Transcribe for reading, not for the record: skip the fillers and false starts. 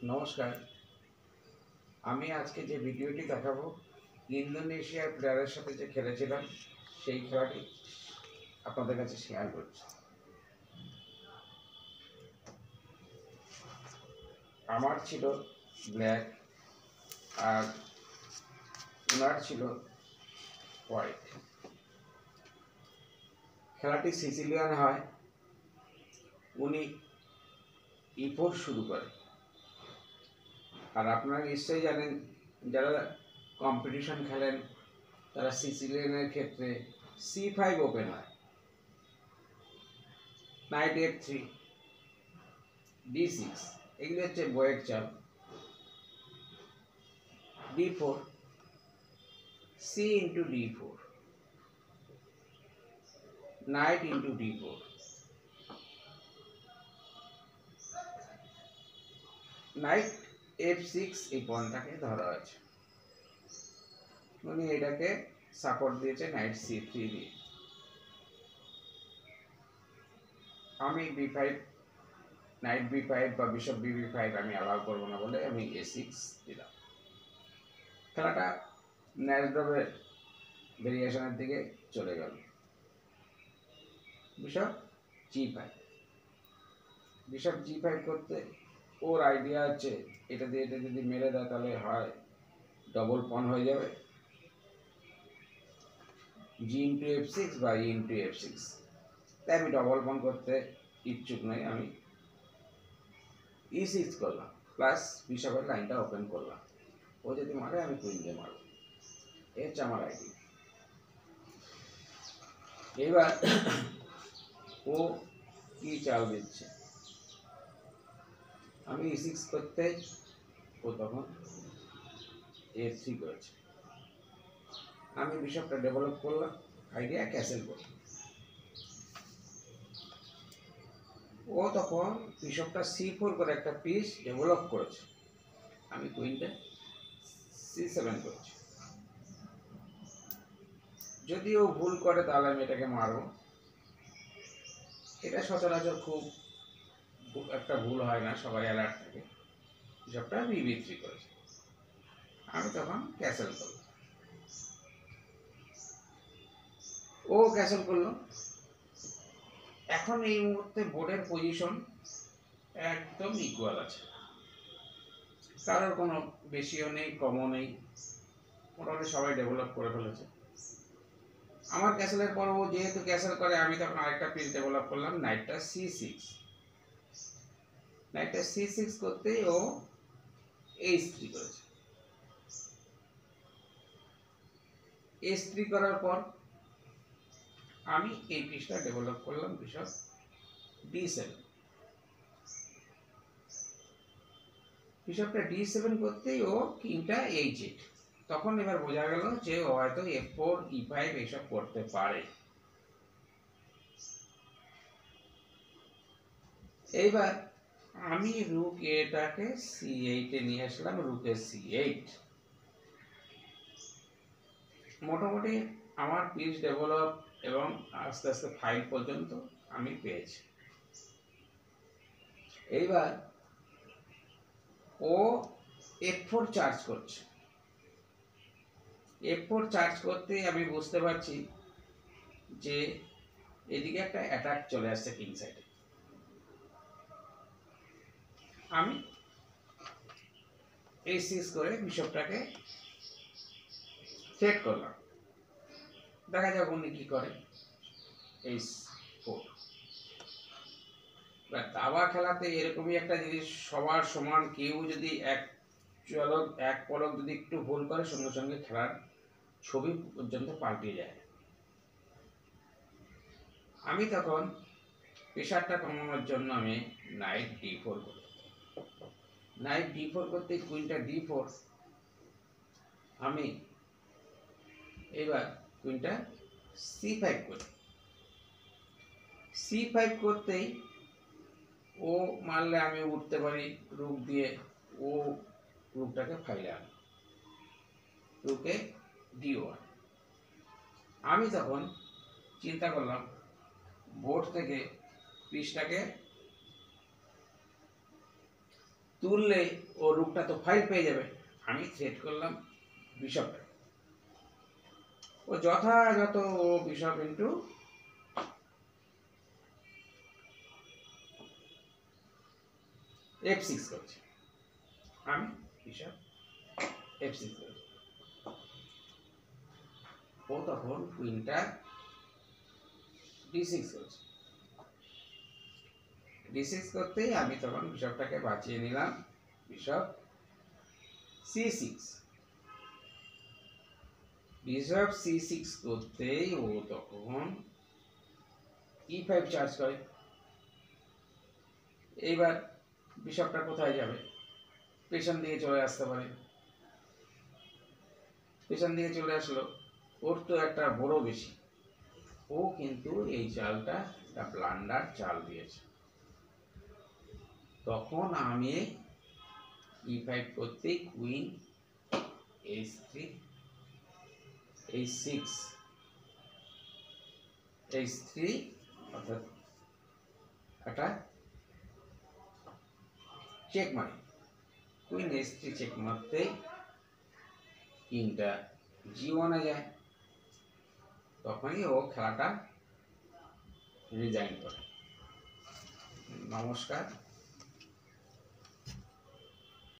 নমস্কার। আমি আজকে যে ভিডিওটি দেখাবো ইন্দোনেশিয়ার প্লেয়ারের সাথে যে খেলেছিলাম সেই খেলাটি আপনাদের কাছে শেয়ার করছি। আমার ছিল ব্ল্যাক আর ওনার ছিল হোয়াইট। খেলাটি সিসিলিয়ান হয়। উনি E4 শুরু করে। আর আপনারা নিশ্চয়ই জানেন, যারা কম্পিটিশন খেলেন তারা সিসিলিয়ানের ক্ষেত্রে C5 ওপেন হয়, নাইট F3, D6, এগুলো হচ্ছে বইয়ের চাল। D4, C into D4, knight into D4, knight F6 এই পয়েন্টটাকে ধরা আছে। উনি এটাকে সাপোর্ট দিয়েছে নাইট C3 দিয়ে। আমি B5, নাইট B5 বা বিশপ B5 আমি অ্যালাউ করবো না বলে আমি A6 দিলাম। খেলাটা ন্যাশড্রপের ভেরিয়েশনের দিকে চলে গেল। বিশপ G5, বিশপ G5 করতে ওর আইডিয়া আছে এটা দিয়ে এটা যদি মেরে দেয় তাহলে হয় ডবল পন হয়ে যাবে, G into F6 বা E into F6। তাই আমি ডবল পন করতে ইচ্ছুক নই, আমি E6 করলাম, প্লাস বিশপের লাইনটা ওপেন করলাম। ও যদি মারে আমি কুইন দিয়ে মারব, এই হচ্ছে আমার আইডিয়া। এবার ও কি চাল দিচ্ছে, আমি E6 করতে ও তখন A3 করেছে। আমি বিশপটা ডেভেলপ করলাম, আইডিয়া ক্যাসেল করলাম। ও তখন বিশপটা C4 করে একটা পিস ডেভেলপ করেছে, আমি কুইনটা C7 করেছি। যদি ও ভুল করে তাহলে আমি এটাকে মারবো। এটা সচরাচর খুব একটা ভুল হয় না, সবাই অ্যালার্ট থাকে। বিশপটা B3 করেছে, আমি তখন ক্যাসেল করলাম। ও ক্যাসেল করলো। এখন এই মুহূর্তে বোর্ডের পজিশন একদম ইকুয়াল আছে, কারোর কোনো বেশিও নেই কমও নেই, মোটামুটি সবাই ডেভেলপ করে ফেলেছে। আমার ক্যাসেলের পর ও যেহেতু ক্যাসেল করে, আমি তখন আরেকটা পিস ডেভেলপ করলাম, নাইটটা C6। নাইটটা C6 করতেই ও H3 করেছে। H3 করার পর আমি এই পিসটা ডেভেলপ করলাম বিশপ D7। বিশপটা D7 করতেই ও কিংটা H8। তখন এবার বোঝা গেল যে ও হয়তো F4 E5 এইসব করতে পারে। এইবার আমি রুক এটাকে C8 এ নিয়ে আসলাম, রুকে C8। মোটামুটি আমার পিস ডেভেলপ এবং আস্তে আস্তে 5 পর্যন্ত আমি পেয়েছি। এইবার ও F4 চার্জ করছে। F4 চার্জ করতে আমি বুঝতে পারছি যে এদিকে একটা অ্যাটাক চলে আসছে কিং সাইডে। আমি A6 করে বিশপটাকে সেট করলাম, দেখা যাক উনি কি করে। H4। দাবা খেলাতে এরকমই একটা জিনিস, সবার সমান, কেউ যদি এক পলক যদি একটু ভুল করে সঙ্গে সঙ্গে খেলার ছবি পর্যন্ত পাল্টে যায়। আমি তখন প্রেশারটা কমানোর জন্য আমি নাইট D4 করি। নাইট D4 করতে কুইনটা D4, আমি এবার কুইনটা C5 করি। C5 করতেই ও মারলে আমি উঠতে পারি রুক দিয়ে, ও রুকটাকে ফাইলে আনি, রুকে D1। আমি তখন চিন্তা করলাম বোর্ড থেকে পিসটাকে তুললে ও রুকটা তো ফাইল পেয়ে যাবে। আমি সেট করলাম বিশপটা, ও যথাযথ ও বিশপ ইন্টু F6 করছে, আমি বিশপ F6 করছি। ও তখন কুইনটা D6 করছে। D6 করতেই আমি তখন বিশপটাকে বাঁচিয়ে নিলাম, বিশপ C6। বিশপ C6 করতেই ও তখন E5 চার্জ করে। এইবার বিশপটা কোথায় যাবে? পেছন দিকে চলে আসতে পারে। পেছন দিকে চলে আসলো, ওর তো একটা বড় বেশি, ও কিন্তু এই চালটা একটা ব্লান্ডার চাল দিয়েছে। তখন আমি E5 করতে কুইন H3 H6 H3 অর্থাৎ একটা চেক মারি। কুইন H3 চেক মারতে কিংটা G1 এ যায়, তখনই ও খেলাটা রিজাইন করে। নমস্কার।